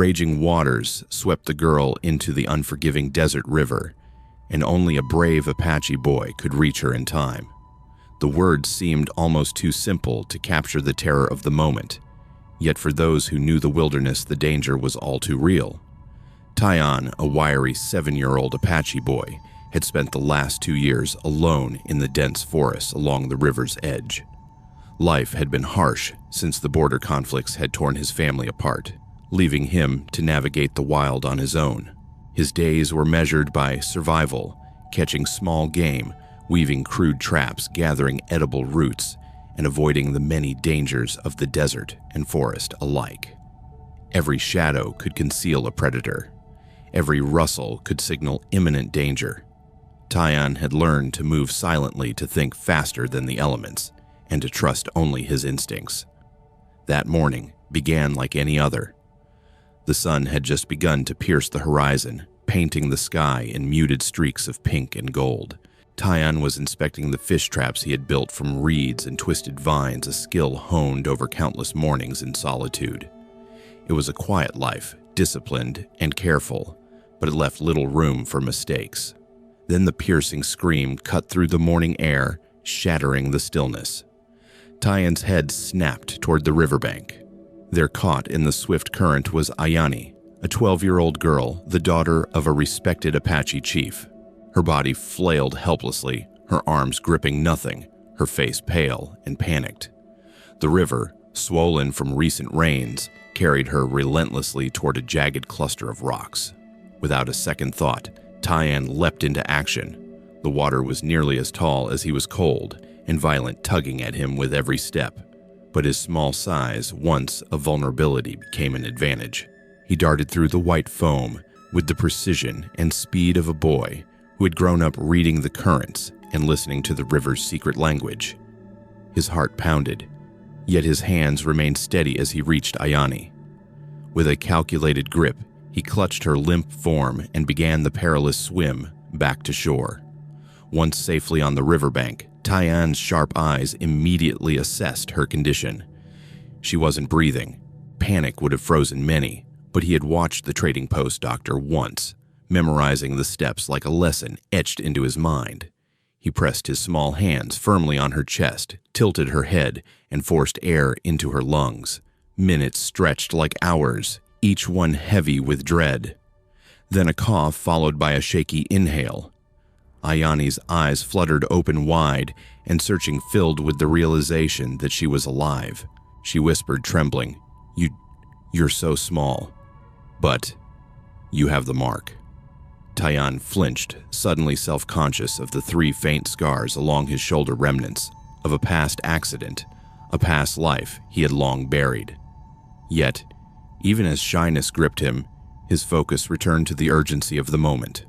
Raging waters swept the girl into the unforgiving desert river, and only a brave Apache boy could reach her in time. The words seemed almost too simple to capture the terror of the moment, yet for those who knew the wilderness, the danger was all too real. Tyon, a wiry 7-year-old Apache boy, had spent the last 2 years alone in the dense forests along the river's edge. Life had been harsh since the border conflicts had torn his family apart, leaving him to navigate the wild on his own. His days were measured by survival, catching small game, weaving crude traps, gathering edible roots, and avoiding the many dangers of the desert and forest alike. Every shadow could conceal a predator. Every rustle could signal imminent danger. Tyon had learned to move silently, to think faster than the elements, and to trust only his instincts. That morning began like any other. The sun had just begun to pierce the horizon, painting the sky in muted streaks of pink and gold. Tyon was inspecting the fish traps he had built from reeds and twisted vines, a skill honed over countless mornings in solitude. It was a quiet life, disciplined and careful, but it left little room for mistakes. Then the piercing scream cut through the morning air, shattering the stillness. Tyon's head snapped toward the riverbank. There, caught in the swift current, was Ayani, a 12-year-old girl, the daughter of a respected Apache chief. Her body flailed helplessly, her arms gripping nothing, her face pale and panicked. The river, swollen from recent rains, carried her relentlessly toward a jagged cluster of rocks. Without a second thought, Tyon leapt into action. The water was nearly as tall as he was cold, and violent, tugging at him with every step. But his small size, once a vulnerability, became an advantage. He darted through the white foam with the precision and speed of a boy who had grown up reading the currents and listening to the river's secret language. His heart pounded, yet his hands remained steady as he reached Ayani. With a calculated grip, he clutched her limp form and began the perilous swim back to shore. Once safely on the riverbank, Tyon's sharp eyes immediately assessed her condition. She wasn't breathing. Panic would have frozen many, but he had watched the trading post doctor once, memorizing the steps like a lesson etched into his mind. He pressed his small hands firmly on her chest, tilted her head, and forced air into her lungs. Minutes stretched like hours, each one heavy with dread. Then a cough followed by a shaky inhale. Ayani's eyes fluttered open wide, and searching filled with the realization that she was alive. She whispered, trembling, You're so small. But you have the mark. Tyon flinched, suddenly self-conscious of the 3 faint scars along his shoulder, remnants of a past accident, a past life he had long buried. Yet, even as shyness gripped him, his focus returned to the urgency of the moment.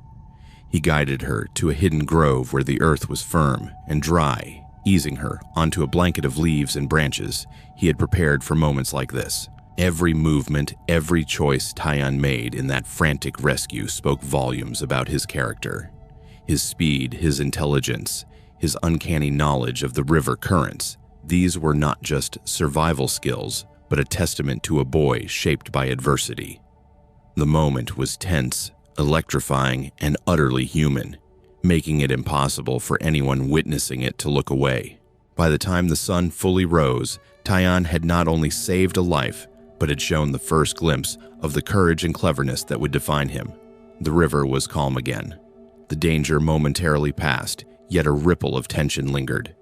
He guided her to a hidden grove where the earth was firm and dry, easing her onto a blanket of leaves and branches he had prepared for moments like this. Every movement, every choice Tyon made in that frantic rescue spoke volumes about his character. His speed, his intelligence, his uncanny knowledge of the river currents. These were not just survival skills, but a testament to a boy shaped by adversity. The moment was tense, electrifying, and utterly human, making it impossible for anyone witnessing it to look away. By the time the sun fully rose, Tyon had not only saved a life, but had shown the first glimpse of the courage and cleverness that would define him. The river was calm again. The danger momentarily passed, yet a ripple of tension lingered.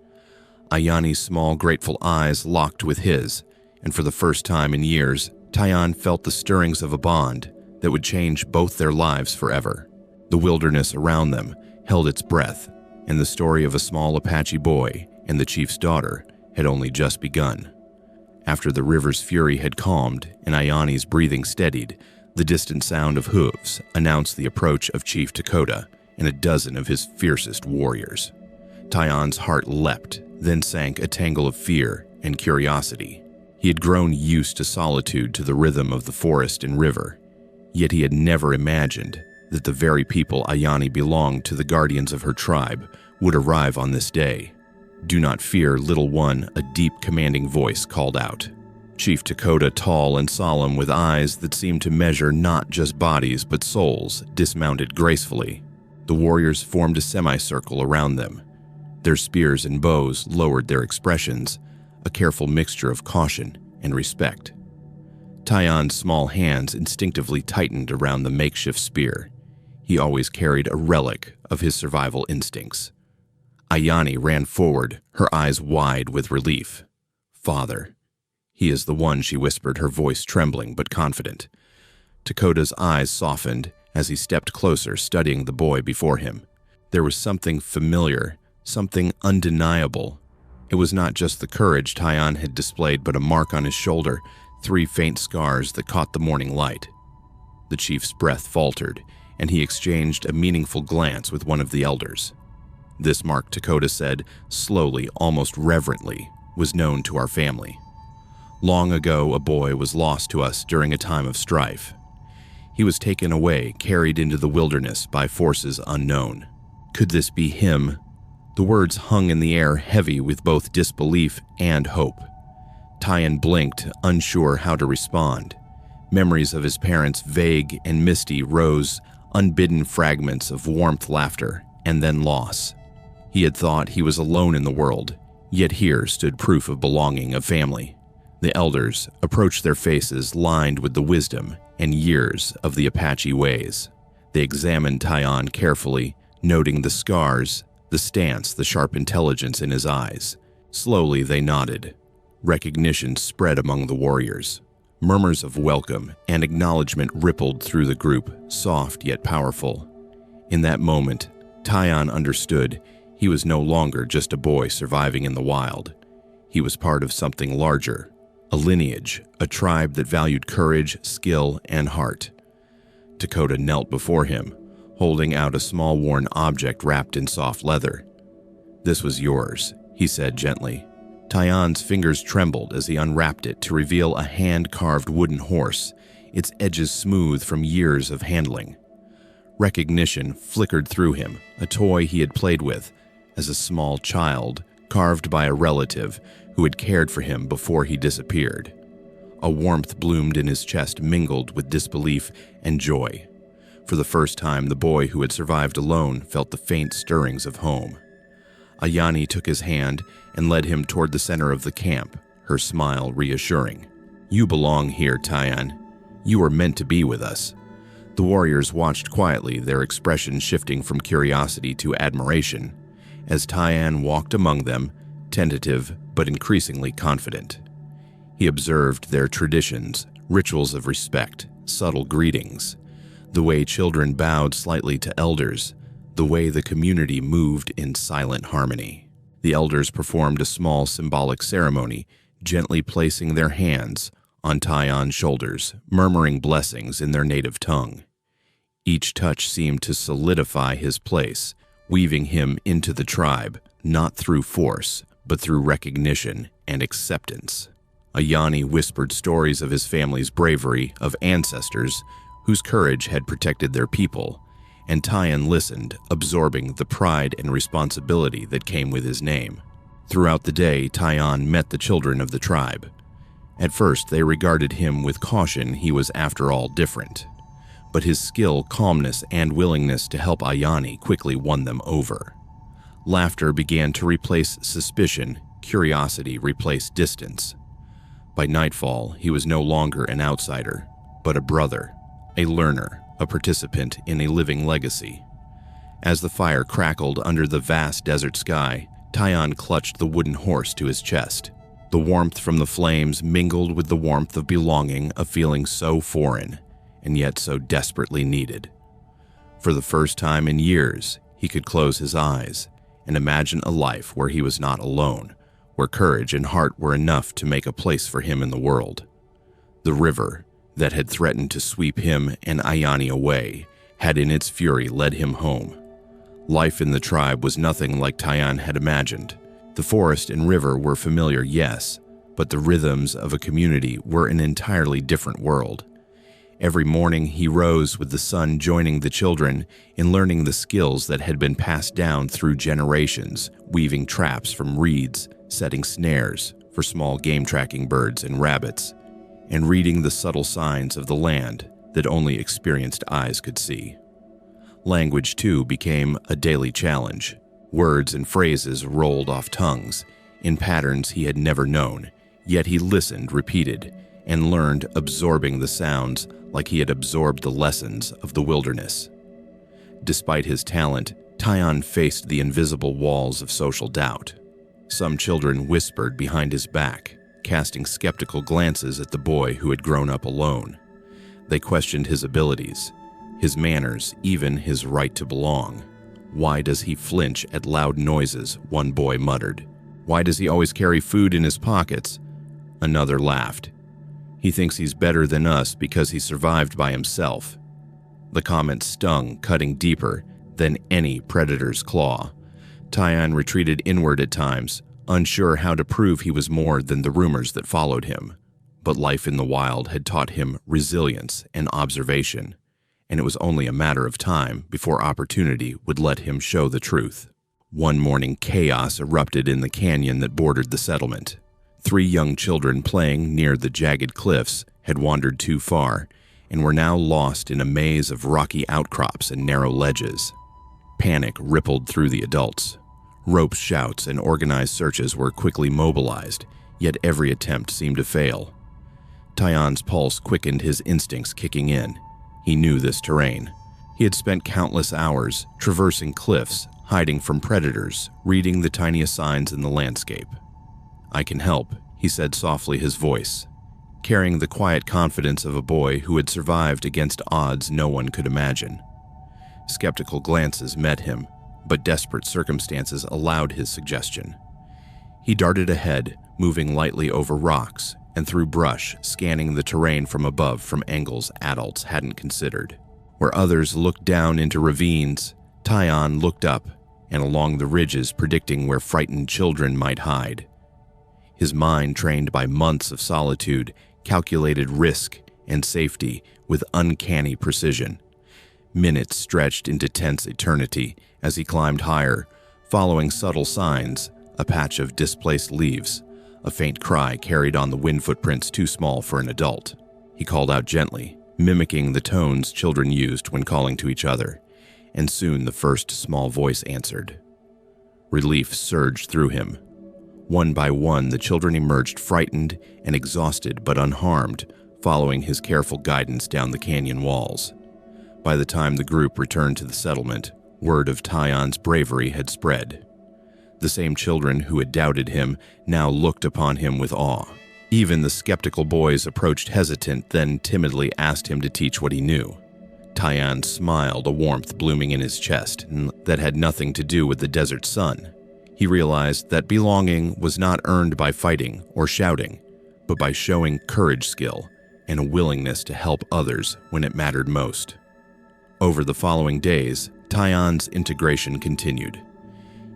Ayani's small, grateful eyes locked with his, and for the first time in years, Tyon felt the stirrings of a bond that would change both their lives forever. The wilderness around them held its breath, and the story of a small Apache boy and the chief's daughter had only just begun. After the river's fury had calmed and Ayani's breathing steadied, the distant sound of hooves announced the approach of Chief Dakota and a dozen of his fiercest warriors. Tyon's heart leapt, then sank a tangle of fear and curiosity. He had grown used to solitude, to the rhythm of the forest and river, yet he had never imagined that the very people Ayani belonged to, the guardians of her tribe, would arrive on this day. "Do not fear, little one," a deep, commanding voice called out. Chief Dakota, tall and solemn with eyes that seemed to measure not just bodies but souls, dismounted gracefully. The warriors formed a semicircle around them. Their spears and bows lowered their expressions, a careful mixture of caution and respect. Tyan's small hands instinctively tightened around the makeshift spear. He always carried a relic of his survival instincts. Ayani ran forward, her eyes wide with relief. "Father. He is the one," she whispered, her voice trembling but confident. Dakota's eyes softened as he stepped closer, studying the boy before him. There was something familiar, something undeniable. It was not just the courage Tyan had displayed, but a mark on his shoulder, 3 faint scars that caught the morning light. The chief's breath faltered, and he exchanged a meaningful glance with one of the elders. "This mark," Dakota said, slowly, almost reverently, "was known to our family. Long ago, a boy was lost to us during a time of strife. He was taken away, carried into the wilderness by forces unknown. Could this be him?" The words hung in the air, heavy with both disbelief and hope. Tyan blinked, unsure how to respond. Memories of his parents, vague and misty, rose, unbidden fragments of warmth, laughter, and then loss. He had thought he was alone in the world, yet here stood proof of belonging, of family. The elders approached, their faces lined with the wisdom and years of the Apache ways. They examined Tyan carefully, noting the scars, the stance, the sharp intelligence in his eyes. Slowly they nodded. Recognition spread among the warriors. Murmurs of welcome and acknowledgement rippled through the group, soft yet powerful. In that moment, Tyan understood he was no longer just a boy surviving in the wild. He was part of something larger, a lineage, a tribe that valued courage, skill, and heart. Dakota knelt before him, holding out a small worn object wrapped in soft leather. "This was yours," he said gently. Tyan's fingers trembled as he unwrapped it to reveal a hand-carved wooden horse, its edges smooth from years of handling. Recognition flickered through him, a toy he had played with as a small child, carved by a relative who had cared for him before he disappeared. A warmth bloomed in his chest, mingled with disbelief and joy. For the first time, the boy who had survived alone felt the faint stirrings of home. Ayani took his hand and led him toward the center of the camp, her smile reassuring. "You belong here, Tyan. You are meant to be with us." The warriors watched quietly, their expressions shifting from curiosity to admiration, as Tyan walked among them, tentative but increasingly confident. He observed their traditions, rituals of respect, subtle greetings, the way children bowed slightly to elders, the way the community moved in silent harmony. The elders performed a small symbolic ceremony, gently placing their hands on Tyan's shoulders, murmuring blessings in their native tongue. Each touch seemed to solidify his place, weaving him into the tribe, not through force, but through recognition and acceptance. Ayani whispered stories of his family's bravery, of ancestors whose courage had protected their people, and Tyan listened, absorbing the pride and responsibility that came with his name. Throughout the day, Tyan met the children of the tribe. At first, they regarded him with caution. He was, after all, different. But his skill, calmness, and willingness to help Ayani quickly won them over. Laughter began to replace suspicion, curiosity replaced distance. By nightfall, he was no longer an outsider, but a brother, a learner, a participant in a living legacy. As the fire crackled under the vast desert sky, Tyan clutched the wooden horse to his chest. The warmth from the flames mingled with the warmth of belonging, a feeling so foreign, and yet so desperately needed. For the first time in years, he could close his eyes and imagine a life where he was not alone, where courage and heart were enough to make a place for him in the world. The river that had threatened to sweep him and Ayani away had in its fury led him home. Life in the tribe was nothing like Tyan had imagined. The forest and river were familiar, yes, but the rhythms of a community were an entirely different world. Every morning he rose with the sun, joining the children in learning the skills that had been passed down through generations, weaving traps from reeds, setting snares for small game-tracking birds and rabbits, and reading the subtle signs of the land that only experienced eyes could see. Language, too, became a daily challenge. Words and phrases rolled off tongues in patterns he had never known, yet he listened, repeated, and learned, absorbing the sounds like he had absorbed the lessons of the wilderness. Despite his talent, Tyon faced the invisible walls of social doubt. Some children whispered behind his back, casting skeptical glances at the boy who had grown up alone. They questioned his abilities, his manners, even his right to belong. "Why does he flinch at loud noises?" one boy muttered. "Why does he always carry food in his pockets?" Another laughed. "He thinks he's better than us because he survived by himself." The comment stung, cutting deeper than any predator's claw. Tyon retreated inward at times, unsure how to prove he was more than the rumors that followed him. But life in the wild had taught him resilience and observation, and it was only a matter of time before opportunity would let him show the truth. One morning, chaos erupted in the canyon that bordered the settlement. 3 young children playing near the jagged cliffs had wandered too far and were now lost in a maze of rocky outcrops and narrow ledges. Panic rippled through the adults. Rope shouts and organized searches were quickly mobilized, yet every attempt seemed to fail. Tyon's pulse quickened, his instincts kicking in. He knew this terrain. He had spent countless hours traversing cliffs, hiding from predators, reading the tiniest signs in the landscape. "I can help," he said softly, his voice carrying the quiet confidence of a boy who had survived against odds no one could imagine. Skeptical glances met him, but desperate circumstances allowed his suggestion. He darted ahead, moving lightly over rocks and through brush, scanning the terrain from above from angles adults hadn't considered. Where others looked down into ravines, Tyon looked up and along the ridges, predicting where frightened children might hide. His mind, trained by months of solitude, calculated risk and safety with uncanny precision. Minutes stretched into tense eternity as he climbed higher, following subtle signs, a patch of displaced leaves, a faint cry carried on the wind footprints too small for an adult. He called out gently, mimicking the tones children used when calling to each other, and soon the first small voice answered. Relief surged through him. One by one, the children emerged frightened and exhausted but unharmed, following his careful guidance down the canyon walls. By the time the group returned to the settlement, word of Tyon's bravery had spread. The same children who had doubted him now looked upon him with awe. Even the skeptical boys approached hesitant, then timidly asked him to teach what he knew. Tyon smiled, a warmth blooming in his chest that had nothing to do with the desert sun. He realized that belonging was not earned by fighting or shouting, but by showing courage, skill, and a willingness to help others when it mattered most. Over the following days, Tyon's integration continued.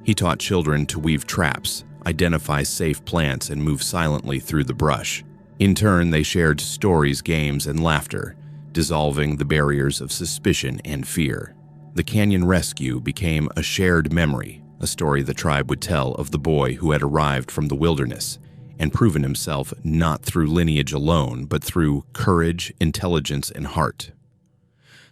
He taught children to weave traps, identify safe plants, and move silently through the brush. In turn, they shared stories, games, and laughter, dissolving the barriers of suspicion and fear. The canyon rescue became a shared memory, a story the tribe would tell of the boy who had arrived from the wilderness and proven himself not through lineage alone, but through courage, intelligence, and heart.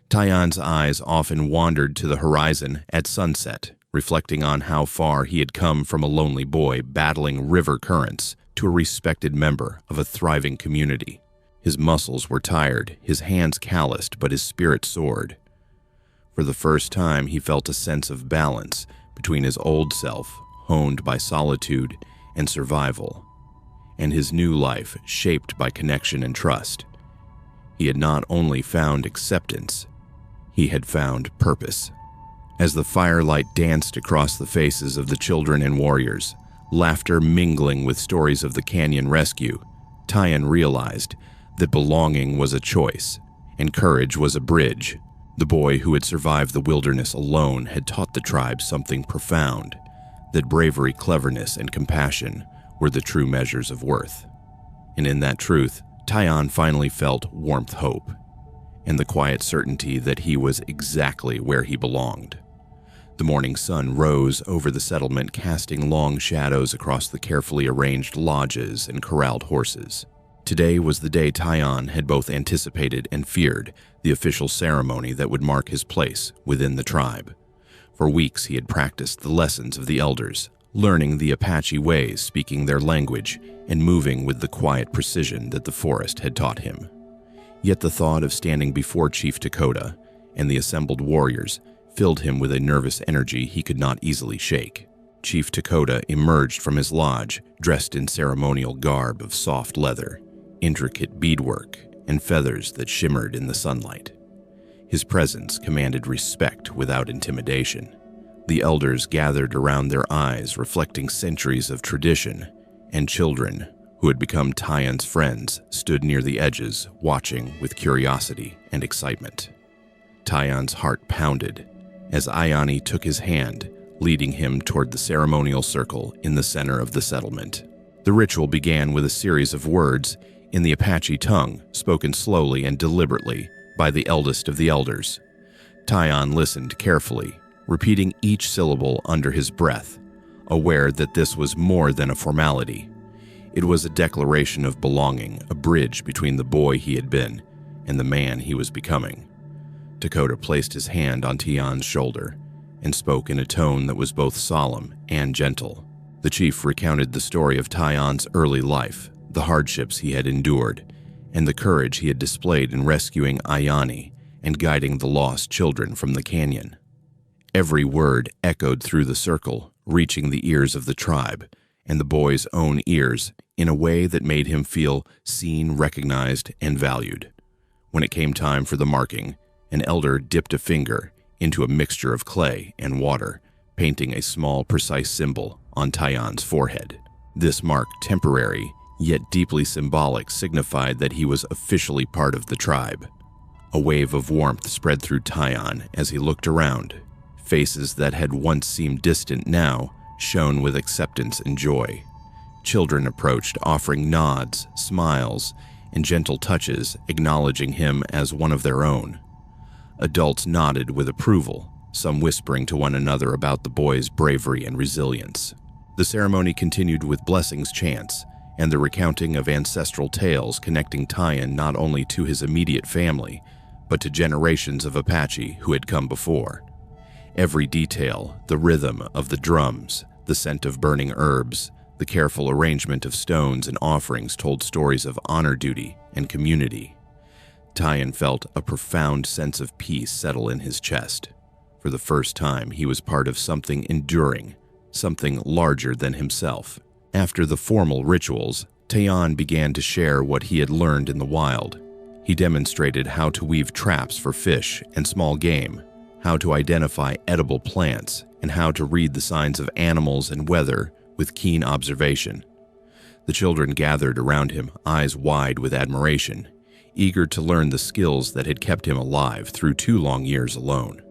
Tyon's eyes often wandered to the horizon at sunset, reflecting on how far he had come from a lonely boy battling river currents to a respected member of a thriving community. His muscles were tired, his hands calloused, but his spirit soared. For the first time, he felt a sense of balance between his old self, honed by solitude and survival, and his new life, shaped by connection and trust. He had not only found acceptance, he had found purpose. As the firelight danced across the faces of the children and warriors, laughter mingling with stories of the canyon rescue, Tyon realized that belonging was a choice, and courage was a bridge. The boy who had survived the wilderness alone had taught the tribe something profound, that bravery, cleverness, and compassion were the true measures of worth. And in that truth, Tyon finally felt warmth, hope, and the quiet certainty that he was exactly where he belonged. The morning sun rose over the settlement, casting long shadows across the carefully arranged lodges and corralled horses. Today was the day Tyon had both anticipated and feared, the official ceremony that would mark his place within the tribe. For weeks he had practiced the lessons of the elders, learning the Apache ways, speaking their language, and moving with the quiet precision that the forest had taught him. Yet the thought of standing before Chief Dakota and the assembled warriors filled him with a nervous energy he could not easily shake. Chief Dakota emerged from his lodge, dressed in ceremonial garb of soft leather, intricate beadwork, and feathers that shimmered in the sunlight. His presence commanded respect without intimidation. The elders gathered around, their eyes reflecting centuries of tradition, and children, who had become Tyon's friends, stood near the edges, watching with curiosity and excitement. Tyon's heart pounded as Ayani took his hand, leading him toward the ceremonial circle in the center of the settlement. The ritual began with a series of words in the Apache tongue, spoken slowly and deliberately by the eldest of the elders. Tyon listened carefully, repeating each syllable under his breath, aware that this was more than a formality. It was a declaration of belonging, a bridge between the boy he had been and the man he was becoming. Dakota placed his hand on Tyon's shoulder and spoke in a tone that was both solemn and gentle. The chief recounted the story of Tyon's early life, the hardships he had endured, and the courage he had displayed in rescuing Ayani and guiding the lost children from the canyon. Every word echoed through the circle, reaching the ears of the tribe and the boy's own ears in a way that made him feel seen, recognized, and valued. When it came time for the marking, an elder dipped a finger into a mixture of clay and water, painting a small, precise symbol on Tyon's forehead. This mark, temporary yet deeply symbolic, signified that he was officially part of the tribe. A wave of warmth spread through Tyon as he looked around. Faces that had once seemed distant now shone with acceptance and joy. Children approached, offering nods, smiles, and gentle touches, acknowledging him as one of their own. Adults nodded with approval, some whispering to one another about the boy's bravery and resilience. The ceremony continued with blessings chants and the recounting of ancestral tales connecting Tyon not only to his immediate family, but to generations of Apache who had come before. Every detail, the rhythm of the drums, the scent of burning herbs, the careful arrangement of stones and offerings told stories of honor, duty, and community. Tyon felt a profound sense of peace settle in his chest. For the first time, he was part of something enduring, something larger than himself. After the formal rituals, Tyon began to share what he had learned in the wild. He demonstrated how to weave traps for fish and small game, how to identify edible plants, and how to read the signs of animals and weather with keen observation. The children gathered around him, eyes wide with admiration, eager to learn the skills that had kept him alive through 2 long years alone.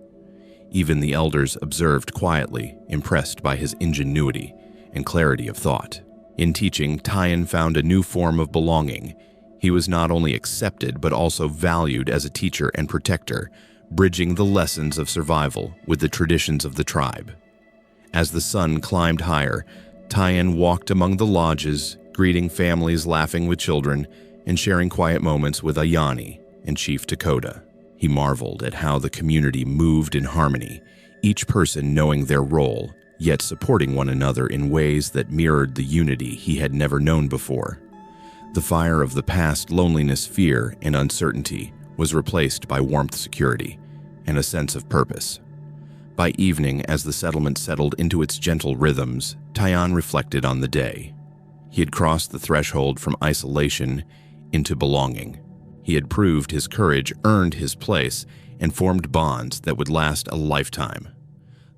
Even the elders observed quietly, impressed by his ingenuity and clarity of thought. In teaching, Tyon found a new form of belonging. He was not only accepted but also valued as a teacher and protector, bridging the lessons of survival with the traditions of the tribe. As the sun climbed higher, Tyon walked among the lodges, greeting families, laughing with children, and sharing quiet moments with Ayani and Chief Dakota. He marveled at how the community moved in harmony, each person knowing their role, yet supporting one another in ways that mirrored the unity he had never known before. The fire of the past loneliness, fear, and uncertainty was replaced by warmth, security, and a sense of purpose. By evening, as the settlement settled into its gentle rhythms, Tyon reflected on the day. He had crossed the threshold from isolation into belonging. He had proved his courage, earned his place, and formed bonds that would last a lifetime.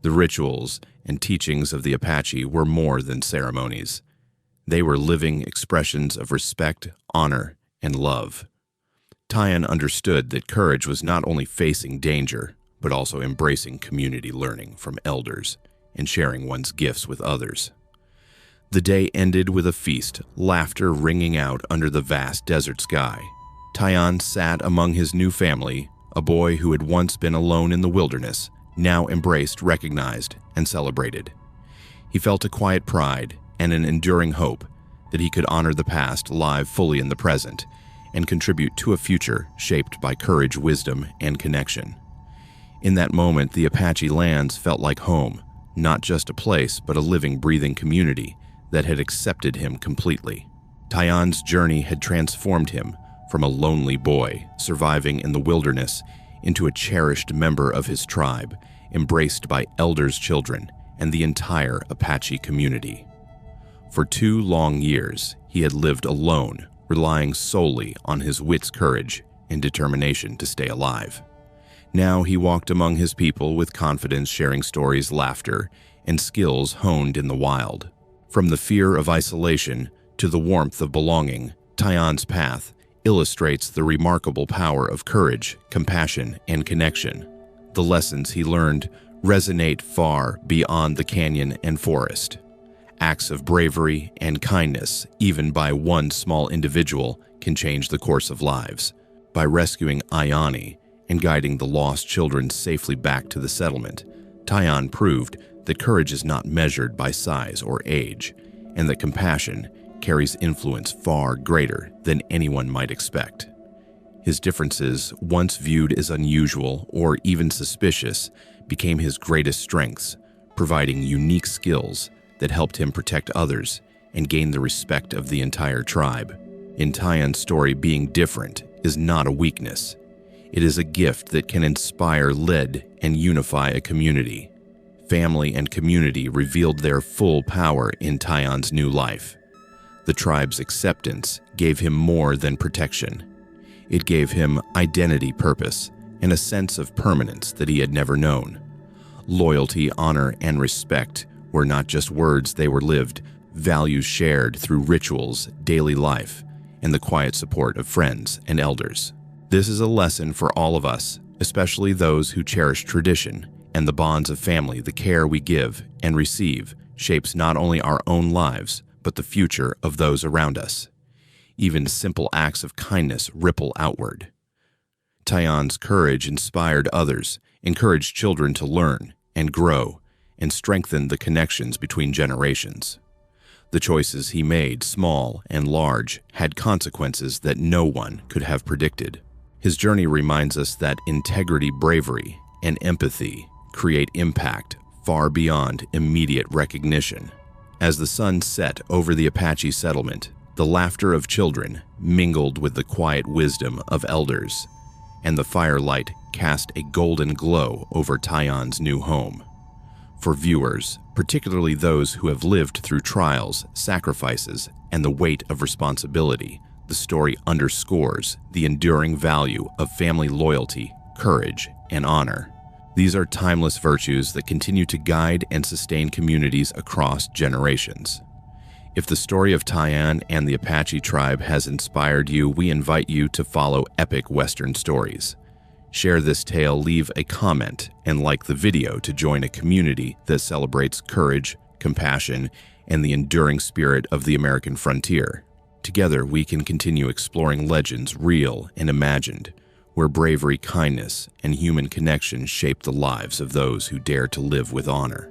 The rituals and teachings of the Apache were more than ceremonies. They were living expressions of respect, honor, and love. Tyon understood that courage was not only facing danger, but also embracing community learning from elders and sharing one's gifts with others. The day ended with a feast, laughter ringing out under the vast desert sky. Tyon sat among his new family, a boy who had once been alone in the wilderness, now embraced, recognized, and celebrated. He felt a quiet pride and an enduring hope that he could honor the past live fully in the present and contribute to a future shaped by courage, wisdom, and connection. In that moment, the Apache lands felt like home, not just a place, but a living, breathing community that had accepted him completely. Tyan's journey had transformed him from a lonely boy surviving in the wilderness into a cherished member of his tribe, embraced by elders' children and the entire Apache community. For 2 long years, he had lived alone, relying solely on his wits' courage and determination to stay alive. Now he walked among his people with confidence, sharing stories, laughter, and skills honed in the wild. From the fear of isolation to the warmth of belonging, Tyan's path illustrates the remarkable power of courage, compassion, and connection. The lessons he learned resonate far beyond the canyon and forest. Acts of bravery and kindness, even by one small individual, can change the course of lives. By rescuing Ayani and guiding the lost children safely back to the settlement, Tyan proved that courage is not measured by size or age, and that compassion carries influence far greater than anyone might expect. His differences, once viewed as unusual or even suspicious, became his greatest strengths, providing unique skills that helped him protect others and gain the respect of the entire tribe. In Tyan's story, being different is not a weakness. It is a gift that can inspire, lead, and unify a community. Family and community revealed their full power in Tyan's new life. The tribe's acceptance gave him more than protection. It gave him identity, purpose, and a sense of permanence that he had never known. Loyalty, honor, and respect were not just words, they were lived, values shared through rituals, daily life, and the quiet support of friends and elders. This is a lesson for all of us, especially those who cherish tradition and the bonds of family. The care we give and receive shapes not only our own lives, but the future of those around us. Even simple acts of kindness ripple outward. Tyan's courage inspired others, encouraged children to learn and grow, and strengthened the connections between generations. The choices he made, small and large, had consequences that no one could have predicted. His journey reminds us that integrity, bravery, and empathy create impact far beyond immediate recognition. As the sun set over the Apache settlement, the laughter of children mingled with the quiet wisdom of elders, and the firelight cast a golden glow over Tyan's new home. For viewers, particularly those who have lived through trials, sacrifices, and the weight of responsibility, the story underscores the enduring value of family loyalty, courage, and honor. These are timeless virtues that continue to guide and sustain communities across generations. If the story of Tyan and the Apache tribe has inspired you, we invite you to follow Epic Western Stories. Share this tale, leave a comment, and like the video to join a community that celebrates courage, compassion, and the enduring spirit of the American frontier. Together, we can continue exploring legends, real and imagined, where bravery, kindness, and human connection shape the lives of those who dare to live with honor.